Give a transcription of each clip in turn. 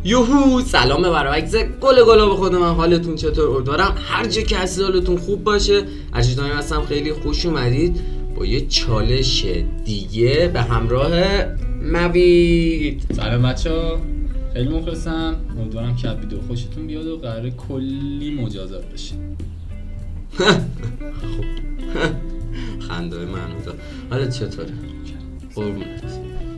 یوهو سلام برعکس گل به خود من. حالتون چطور؟ امیدوارم هر جا که هستید حالتون خوب باشه. ارشدانی هستم، خیلی خوش اومدید با یه چالش دیگه به همراه موید. سلام بچه‌ها، خیلی مخلصم. امیدوارم که ویدیو خوشتون بیاد و قراره کلی مجازات بشه. خنده‌های محمودا. حالت چطوره؟ قربونت.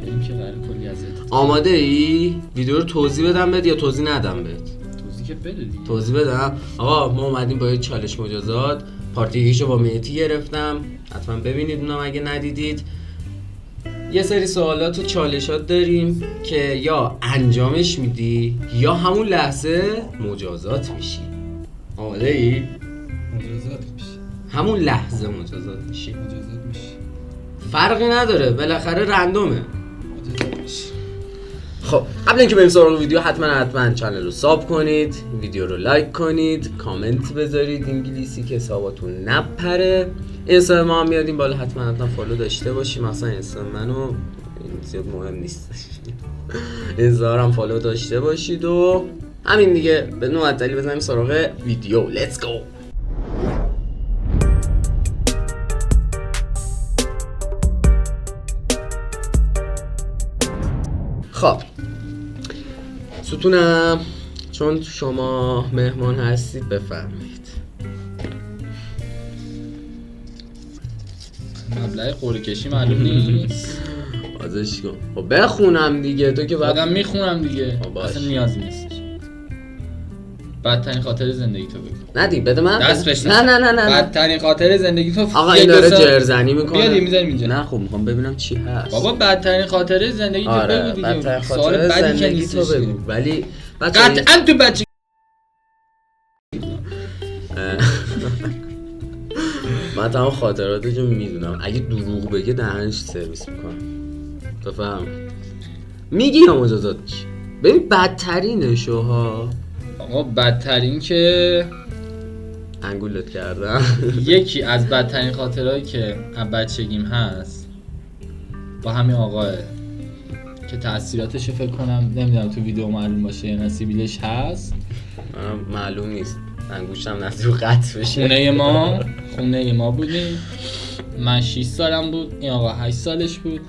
بریم که قراره کلی ازت. آماده ای؟ ویدیو رو توضیح بدم بهت یا توضیح ندم بهت؟ توضیح که بده دیگه. توضیح بدم. آقا ما اومدیم با یه چالش مجازات. پارت یکیشو با مهدی گرفتم، حتما ببینید اونم اگه ندیدید. یه سری سوالات و چالشات داریم که یا انجامش میدی یا همون لحظه مجازات میشی. آماده ای؟ مجازات میشه. همون لحظه مجازات میشی. مجازات میشه. فرقی نداره، بالاخره رندومه. مجازات میشه. خب قبل اینکه بریم سراغ ویدیو حتما چنل رو ساب کنید، ویدیو رو لایک کنید، کامنت بذارید انگلیسی که حساباتون نپره. اینستا ما هم میادیم بالا، حتما فالو داشته باشیم. مثلا اینستا منو زیاد مهم نیست. اینستا هم فالو داشته باشید و همین دیگه. به معطلی بزنیم سراغ ویدیو. لیتس گو. خب ستونم، چون شما مهمان هستید بفرمایید. مبلغ قرعه کشی معلوم نیست. بازش کن. خب بخونم دیگه، تو که بعدم میخونم دیگه. خب باش. اصلا نیاز نیست. بدترین خاطر زندگی تو بگو. ندی بده من. دست بشن. نه. بدترین خاطر زندگی تو. آقا این داره جرزنی میکنه. بیادی میذاریم اینجا. نه خب میخوام ببینم چی هست. بابا بدترین خاطر زندگی تو آره بگو دیگه. بدترین سوال خاطر بدی که زندگی تو نیستش. بگو. ولی قطعا تو بچه من تمام خاطراتشو میدونم. اگه دروغ بگه دهنش سرویس میکنم. بفهم میگی یا مجازات میشی؟ ببین بدترینشو ها. آقا بدترین که انگولت کردم. یکی از بدترین خاطرهایی که از بچگیم هست با همین آقاه که تأثیراتش فکر کنم نمیدونم تو ویدیو معلوم باشه یا نصیبیلش هست. منم معلوم نیست، انگوشتم نزدیک قطع بشه. خونه ما بودیم. من 6 سالم بود، این آقا 8 سالش بود.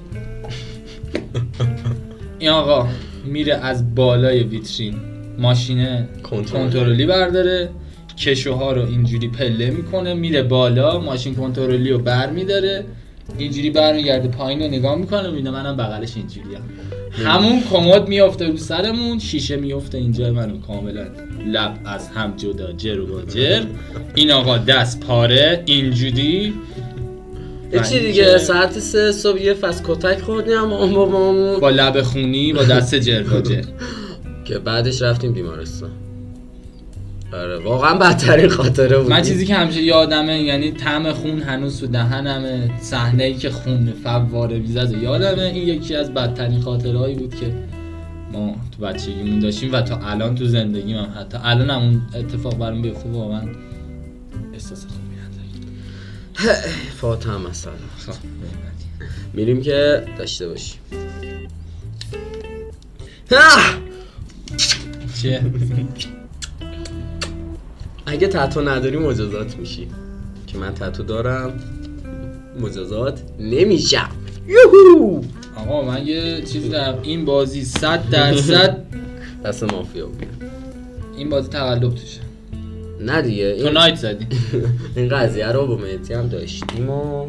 این آقا میره از بالای ویترین ماشین کنترلی برداره، کشوها رو اینجوری پله میکنه، میره بالا، ماشین کنترلی رو بر میداره، اینجوری برمیگرده پایین رو نگاه میکنه، میبینه منم بغلش اینجوری همون کمد میافته رو سرمون، شیشه میافته اینجا منو کاملا لب از هم جدا، جر و جر. این آقا دست پاره اینجوری. چی دیگه ساعت 3 صبح یه فس کتک خوردیم بابامون با لب خونی با دست جر و جر که بعدش رفتیم بیمارستان. آره واقعا بدترین خاطره بود. من چیزی که همیشه یادمه، یعنی طعم خون هنوز تو دهنمه، صحنه‌ای که خون فواره میزد یادمه. این یکی از بدترین خاطرهایی بود که ما تو بچگیمون داشتیم و تا الان تو زندگیم هم حتی الان هم اون اتفاق برام بیفته واقعا احساس خوبی ندارم. فاتحه مثلا. میریم که داشته باشیم. چیه؟ اگه تتو نداری مجازات میشی، که من تتو دارم مجازات نمیشم. یوهو. آقا من یه چیزی دارم، این بازی 100% دست مافیا بود. این بازی تقلب توشه. نه دیگه تو نایت زدی. این قضیه رو با مهدی هم داشتیم و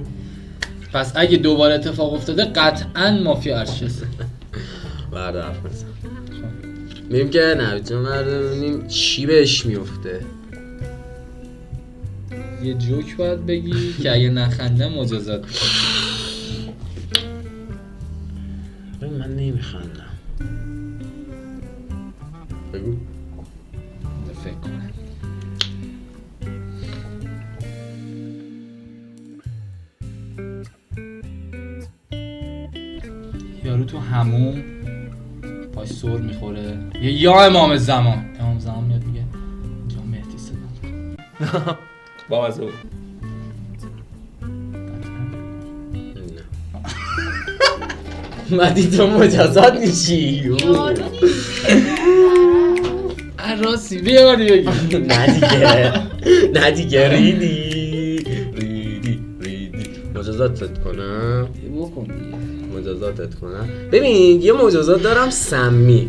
پس اگه دوباره اتفاق افتاده قطعا مافیا ارشسته. برده حرف نزن. میریم که نویدجان برداریم چی بهش میفته. یه جوک باید بگی که اگه نخنده مجازات میشه. من نمیخندم. بگو. فکر کنم یارو تو هموم پاش سر میخوره، یا امام زمان میاد میگه اینجا مهدی صدا با مزه بود. مدی تو مجازات میشی. نه راستی بیاری بگی. نه دیگه ریدی مجازاتت کنم. بکن دیگه. مجازاتت کنم. ببین یه مجازات دارم سمی.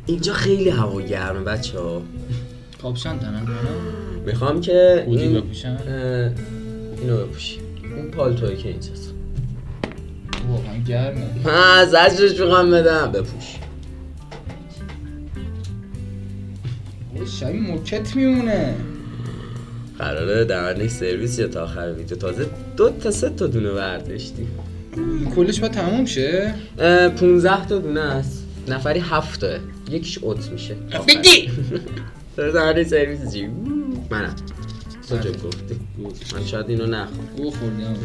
اینجا خیلی هوا گرمه بچه‌ها. کاپشن تنم کنم. میخوام که هودی بپوشم. اینو بپوشی. این پالتویی که اینجاست. واقعا گرمه. من زجرش میخوام بدم. بپوش. شبیه موکت میمونه. قراره درنش سرویس یا تا آخر ویدیو. تازه 2 تا 3 تا دونه برداشتی. این کلش باید تموم شه. 15 تا دونه است. نفری 7 تا. یکیش اوت میشه. بگی. درنش سرویس چی؟ منم. کجا گفتی؟ من شاید اینو نخوام. او خوردم.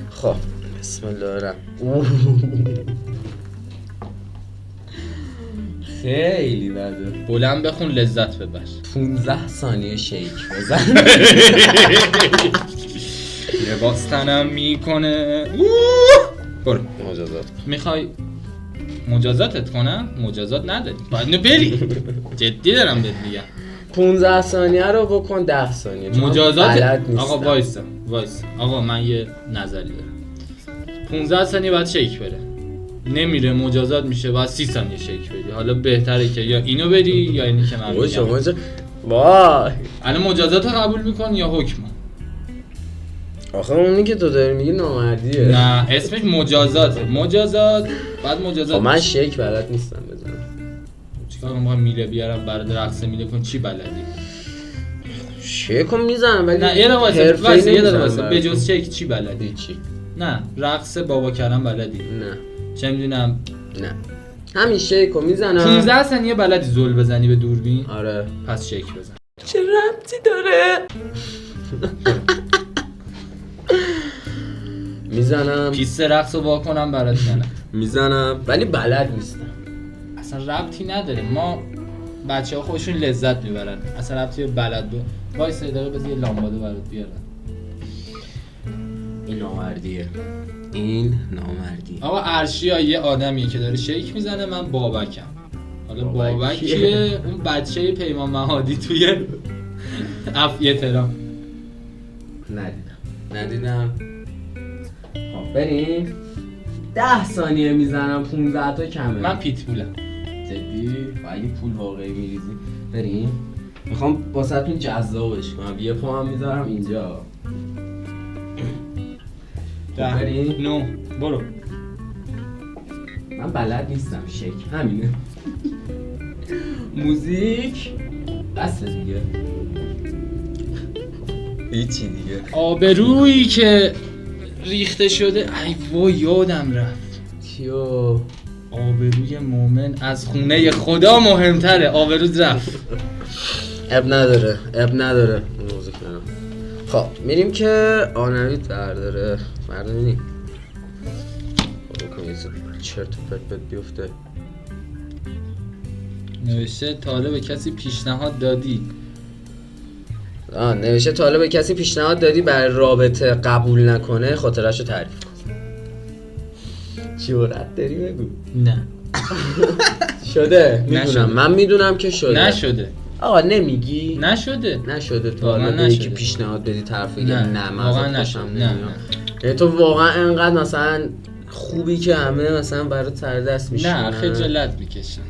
خب بسم الله الرحمن. خیلی بده. بلند بخون لذت ببر. 15 ثانیه شیک بزن. لباس تنم میکنه. برو. مجازات. میخوای مجازاتت کنم؟ مجازات نداری. باید اینو بری. جدی دارم بهت میگم. 15 ثانیه رو بکن 10 ثانیه. مجازات نیستم. آقا وایسا. آقا من یه نظری دارم. 15 ثانیه بعد شیک بره. نمیره مجازات میشه بعد 30 ثانیه شیک بدی. حالا بهتره که یا اینو بری یا اینی که من میگم. وای. الان مجازات رو قبول میکن یا حکم؟ آخه اونی که تو داری میگی نامردیه. نه اسمش مجازاته. مجازات بعد مجازات. خب من شیک بلد نیستم بزنم. چیکار کنم میله بیارم برات رقص میله کن چی بلدی؟ شیکو میزنم ولی نه یه دقیقه واسه به جز شیک چی بلدی؟ چی؟ نه رقص بابا کردن بلدی؟ نه چه میدونم. نه همین شیکو میزنم. 15 ثانیه بلدی زل بزنی به دوربین؟ آره. پس شیک بزن. چه ربطی داره؟ میزنم. پیست رقص رو واکنم برات نه. میزنم ولی بلد نیستم. اصلا ربطی نداره. ما بچه‌ها خودشون لذت میبرن. اصلا ربطی به بلد بود. وایس دقیقه بذار یه لامباده برات بیارم. این نامردیه. این نامردی. آقا ارشیا یه آدمیه که داره شیک میزنه. من بابکم. حالا بابک کیه؟ اون بچه پیمان مهادی توی افیه ترام. ندیدم. خب بریم. 10 ثانیه میزنم 15 تا کمه. من پیتبولم. جدی؟ اگه پول واقعی میریزی بریم. میخوام واسهتون جذابش کنم. یه پا هم میذارم اینجا. بریم. 9 برو. من بلد نیستم شیک همینه. موزیک بس دیگه. هیچی دیگه. آبرویی که ریخته شده. ای وای یادم رفت. چیو؟ آبروی مومن از خونه خدا مهمتره. آبروت رفت. اب نداره موزیک نرم. خب میریم که آنویت برداره. برداریم چرت و پرت بهت بیفته. نوشته تا حالا به کسی پیشنهاد دادی؟ نوشته تا حالا به کسی پیشنهاد دادی برای رابطه قبول نکنه خاطرشو تعریف کن. جرأت داری بگو. نه. شده میدونم. من میدونم که شده. نشده. آقا نمیگی؟ نشده تا حالا به یکی پیشنهاد بدی طرف بگه نه من واقعا خوشم نشده. نمیاد. یعنی تو واقعا انقدر مثلا خوبی که همه مثلا برات سر دست میشن. نه خجالت میکشم.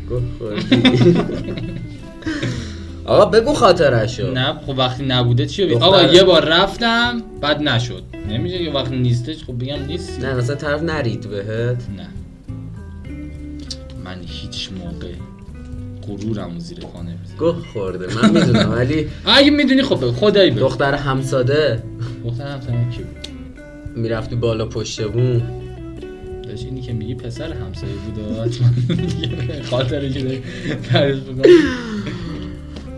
آقا بگو خاطرشو. نه خب وقتی نبوده چی بگم؟ آقا یه بار رفتم بعد نشد. نمیشه که وقتی نیستش خب بگم نیست. نه مثلا طرف نرید بهت. نه من هیچ موقع غرورمو زیر پا نمیذارم. گوه خورده من میدونم ولی اگه میدونی خب بگو. خدایی بگو. دختر همساده کی بود؟ میرفتی بالا پشت بوم. داشت اینی که میگی پسر همسایه بوده حتما خاطره که داری تعریف می‌کنی.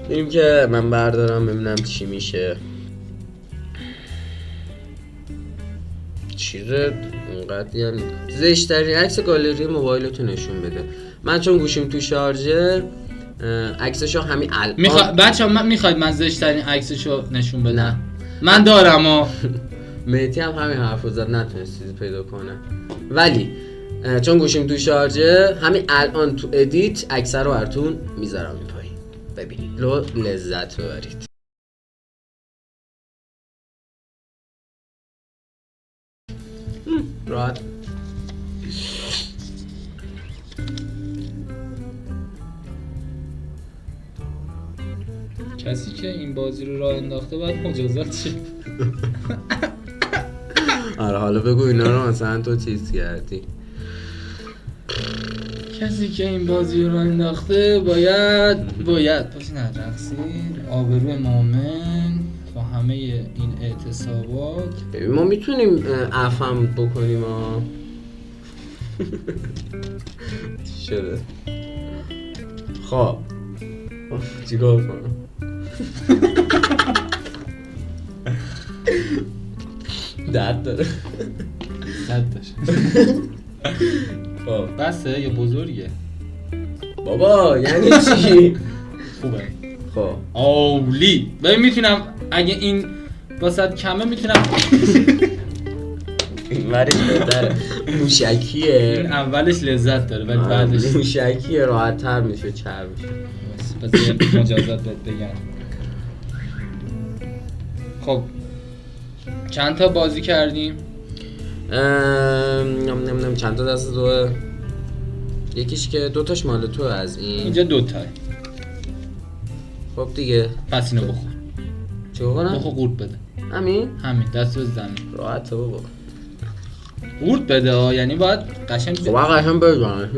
بریم که من بردارم ببینم چی میشه. چیزه اینقدر یعنی زشترین عکس گالری موبایلتو نشون بده. من چون گوشیم تو شارژه عکسشو همین الان بچه‌ها میخواید من زشترین عکسشو نشون بدم؟ نه من دارم. مهدی هم همین حرفو زد نتونست چیزی پیدا کنه. ولی چون گوشیم تو شارژه همین الان تو ادیت اکثر رو براتون میذارم این پایین ببینید لذت ببرید. راحت کسی که این بازی رو راه انداخته باید مجازات شه. آره حالا بگو اینا رو مثلا تو چیز کردی. کسی که این بازی رو راه انداخته باید پس نرقصید آبروی مومن با همه این اعتصابات. ببین ما میتونیم عفم بکنیم ها. چی شده؟ خب چیکار کنم؟ درد داره. درد داشت. خب بسه یا بزرگه؟ بابا یعنی چی؟ خوبه. خب اولی ببین میتونم اگه این واسط کمه میتونم این وری بهتره. موشکیه این اولش لذت داره ولی بعدش موشکیه راحت تر میشه چرب میشه. بس یه مجازات بهت بگم. خب چند تا بازی کردیم؟ چند تا دست دوه. یکیش که دوتاش مال تو از این. اینجا دوتاه. خب دیگه پس اینو بخور. چه بکنم؟ بخور قورت بده. همین دست رو زمین راحت بابا. قورت بده ها یعنی باید قشنگ خب قشنگ بزن.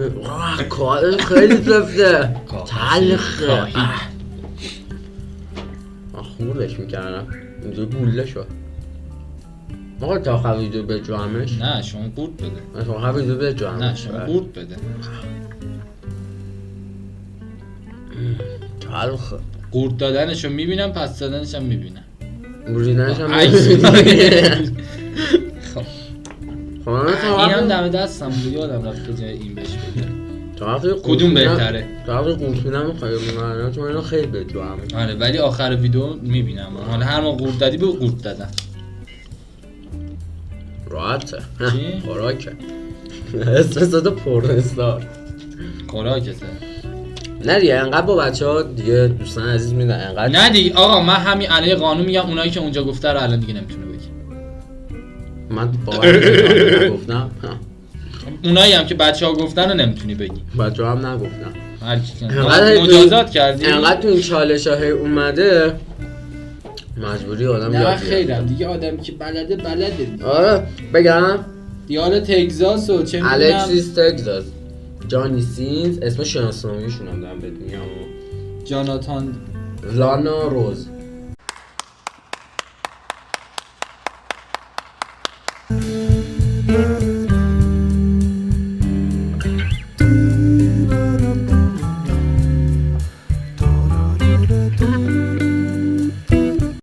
کار خیلی سفته تلخه. خوردش میکردم اینجا گوله شد. آقا تا خویدو به جوامش. نه شما قورت بده. تا خویدو به جوامش. نه شما قورت بده. تلخه. قورت دادنشو میبینم پس دادنش هم میبینم. بریدنش هم خب این هم دم دستم بود یادم رفت که جای این بهش بده. کدوم بهتره؟ تا وقتی قورتونم خیلی می‌مونم چون اینا خیلی به جو همه. آره ولی آخر ویدیو میبینم حالا هر ما قورت دادی بگو قورت دادم. راحته چی؟ خوراکه. اسپرسو پرنستار خوراکته. نه دیگه انقدر با بچه‌ها دیگه دوستان عزیز میدن انقدر. نه دیگه آقا من همین علیه قانون میگم اونایی که اونجا گفته رو الان دیگه نمیتونه بگی. من باور نگفتم. اونایی هم که بچه‌ها گفتن رو نمیتونی بگی. بچه‌ها هم نگفتم. هر کی که مجازات کردی. انقدر تو این چالش‌ها هی اومده مجبوری آدم نه یاد خیرم دیگه آدمی که بلده دیگه. آره بگم دیگه حالا تگزاس و چه میدونم الکسیس تگزاس جانی سینز اسم شناسنامه‌شون هم دارم بهت میگم. جاناتان لانا روز